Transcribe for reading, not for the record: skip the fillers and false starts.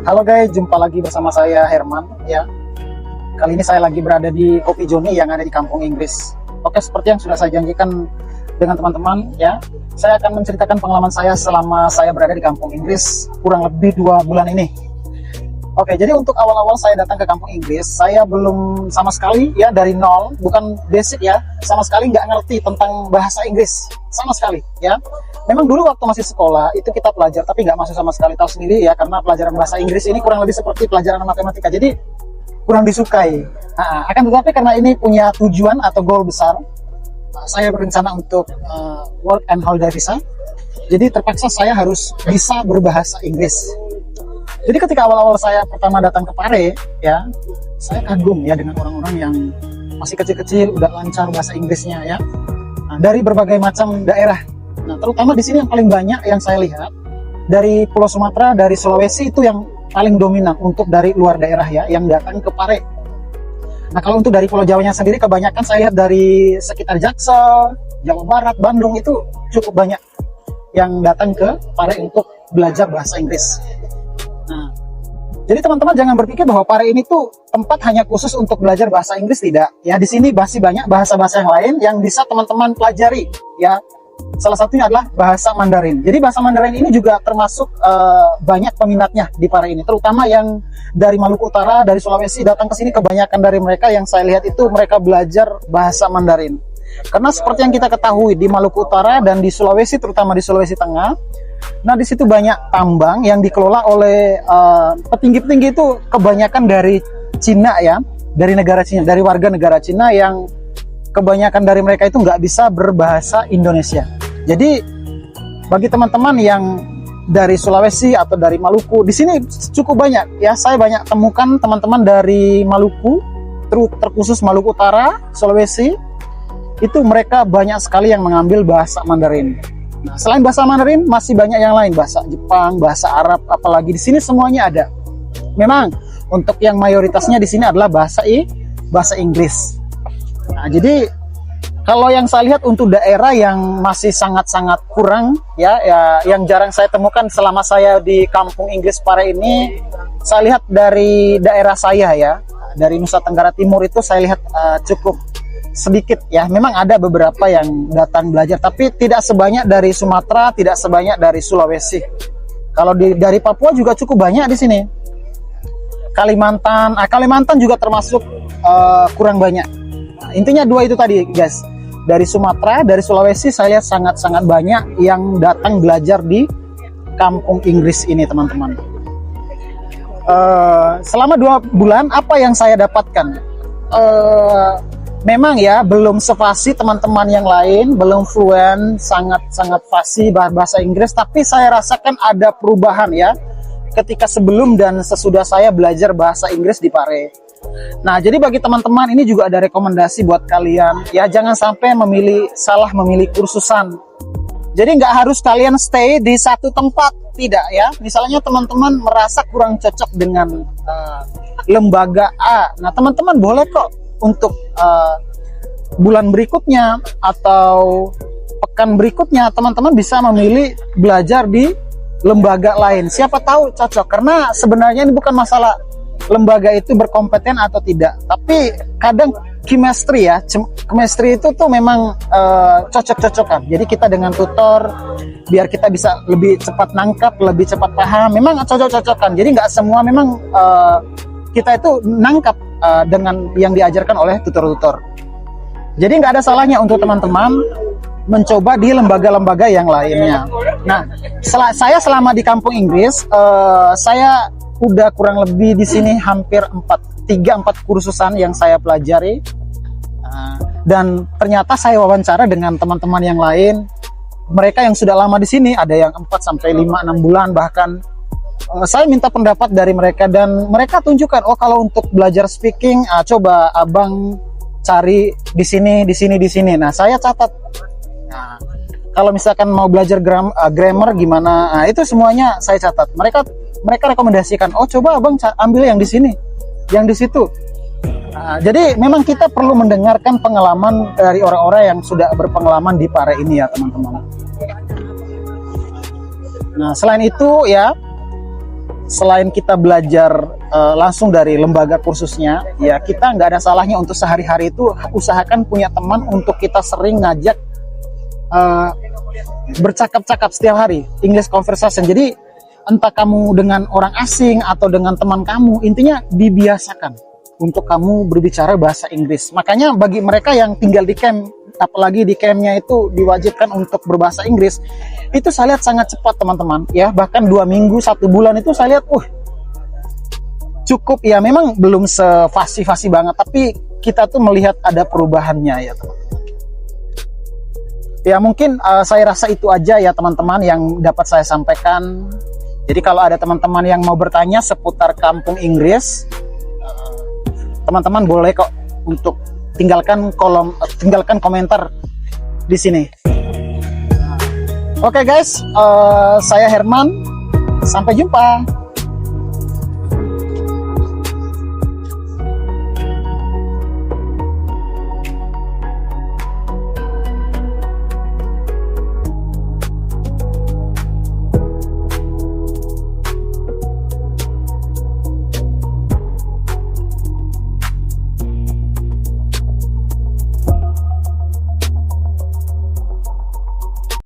Halo guys, jumpa lagi bersama saya Herman ya. Kali ini saya lagi berada di Kopi Joni yang ada di kampung Inggris. Oke, seperti yang sudah saya janjikan dengan teman-teman ya, saya akan menceritakan pengalaman saya selama saya berada di kampung Inggris kurang lebih 2 bulan ini. Oke, jadi untuk awal-awal saya datang ke kampung Inggris, saya belum sama sekali ya, dari nol, bukan basic ya, sama sekali nggak ngerti tentang bahasa Inggris, sama sekali ya. Memang dulu waktu masih sekolah itu kita pelajar, tapi nggak masuk sama sekali, tahu sendiri ya, karena pelajaran bahasa Inggris ini kurang lebih seperti pelajaran matematika, jadi kurang disukai. Akan tetapi karena ini punya tujuan atau goal besar, saya berencana untuk work and holiday visa, jadi terpaksa saya harus bisa berbahasa Inggris. Jadi ketika awal-awal saya pertama datang ke Pare ya, saya kagum ya dengan orang-orang yang masih kecil-kecil udah lancar bahasa Inggrisnya ya. Nah, dari berbagai macam daerah. Nah, terutama di sini yang paling banyak yang saya lihat dari Pulau Sumatera, dari Sulawesi itu yang paling dominan untuk dari luar daerah ya, yang datang ke Pare. Nah, kalau untuk dari Pulau Jawanya sendiri kebanyakan saya lihat dari sekitar Jaksel, Jawa Barat, Bandung itu cukup banyak yang datang ke Pare untuk belajar bahasa Inggris. Nah, jadi teman-teman jangan berpikir bahwa Pare ini tuh tempat hanya khusus untuk belajar bahasa Inggris, tidak. Ya, di sini masih banyak bahasa-bahasa yang lain yang bisa teman-teman pelajari. Ya, salah satunya adalah bahasa Mandarin. Jadi bahasa Mandarin ini juga termasuk banyak peminatnya di Pare ini, terutama yang dari Maluku Utara, dari Sulawesi datang ke sini, kebanyakan dari mereka yang saya lihat itu mereka belajar bahasa Mandarin. Karena seperti yang kita ketahui di Maluku Utara dan di Sulawesi, terutama di Sulawesi Tengah, nah di situ banyak tambang yang dikelola oleh petinggi-petinggi itu kebanyakan dari Cina ya, dari negara Cina, dari warga negara Cina yang kebanyakan dari mereka itu nggak bisa berbahasa Indonesia. Jadi bagi teman-teman yang dari Sulawesi atau dari Maluku, di sini cukup banyak ya, saya banyak temukan teman-teman dari Maluku, terkhusus Maluku Utara, Sulawesi, itu mereka banyak sekali yang mengambil bahasa Mandarin. Nah, selain bahasa Mandarin masih banyak yang lain, bahasa Jepang, bahasa Arab, apalagi di sini semuanya ada. Memang untuk yang mayoritasnya di sini adalah bahasa Inggris. Nah, jadi kalau yang saya lihat untuk daerah yang masih sangat-sangat kurang ya, yang jarang saya temukan selama saya di kampung Inggris Pare ini, saya lihat dari daerah saya ya, dari Nusa Tenggara Timur itu saya lihat cukup sedikit ya. Memang ada beberapa yang datang belajar, tapi tidak sebanyak dari Sumatera, tidak sebanyak dari Sulawesi. Kalau dari Papua juga cukup banyak di sini. Kalimantan juga termasuk kurang banyak. Nah, intinya dua itu tadi guys. Dari Sumatera, dari Sulawesi saya lihat sangat-sangat banyak yang datang belajar di kampung Inggris ini, teman-teman. Selama 2 bulan apa yang saya dapatkan? Memang ya belum sefasih teman-teman yang lain, belum fluent, sangat-sangat fasih bahasa Inggris, tapi saya rasakan ada perubahan ya ketika sebelum dan sesudah saya belajar bahasa Inggris di Pare. Nah, jadi bagi teman-teman ini juga ada rekomendasi buat kalian ya, jangan sampai salah memilih kursusan. Jadi nggak harus kalian stay di satu tempat, tidak ya. Misalnya teman-teman merasa kurang cocok dengan lembaga A, nah teman-teman boleh kok untuk bulan berikutnya atau pekan berikutnya teman-teman bisa memilih belajar di lembaga lain. Siapa tahu cocok, karena sebenarnya ini bukan masalah lembaga itu berkompeten atau tidak, tapi kadang chemistry ya, chemistry itu tuh memang cocok-cocokan. Jadi kita dengan tutor biar kita bisa lebih cepat nangkap, lebih cepat paham, memang cocok-cocokan. Jadi nggak semua memang kita itu nangkap dengan yang diajarkan oleh tutor-tutor. Jadi nggak ada salahnya untuk teman-teman mencoba di lembaga-lembaga yang lainnya. Nah, saya selama di kampung Inggris, saya udah kurang lebih di sini hampir 3-4 kursusan yang saya pelajari. Dan ternyata saya wawancara dengan teman-teman yang lain, mereka yang sudah lama di sini, ada yang 4 sampai 5, 6 bulan bahkan. Saya minta pendapat dari mereka dan mereka tunjukkan, oh kalau untuk belajar speaking, coba abang cari di sini. Nah, saya catat. Nah, kalau misalkan mau belajar grammar gimana, nah, itu semuanya saya catat. Mereka rekomendasikan, oh coba abang ambil yang di sini, yang di situ. Nah, jadi memang kita perlu mendengarkan pengalaman dari orang-orang yang sudah berpengalaman di Pare ini ya teman-teman. Nah, selain itu ya, selain kita belajar langsung dari lembaga kursusnya, ya kita nggak ada salahnya untuk sehari-hari itu usahakan punya teman untuk kita sering ngajak bercakap-cakap setiap hari, English conversation. Jadi entah kamu dengan orang asing atau dengan teman kamu, intinya dibiasakan untuk kamu berbicara bahasa Inggris. Makanya bagi mereka yang tinggal di camp, apalagi di campnya itu diwajibkan untuk berbahasa Inggris, itu saya lihat sangat cepat teman-teman ya, bahkan 2 minggu 1 bulan itu saya lihat cukup ya, memang belum sefasi-fasi banget, tapi kita tuh melihat ada perubahannya ya teman. Ya mungkin saya rasa itu aja ya teman-teman yang dapat saya sampaikan. Jadi kalau ada teman-teman yang mau bertanya seputar kampung Inggris, teman-teman boleh kok untuk tinggalkan komentar di sini. Oke guys, saya Herman, sampai jumpa.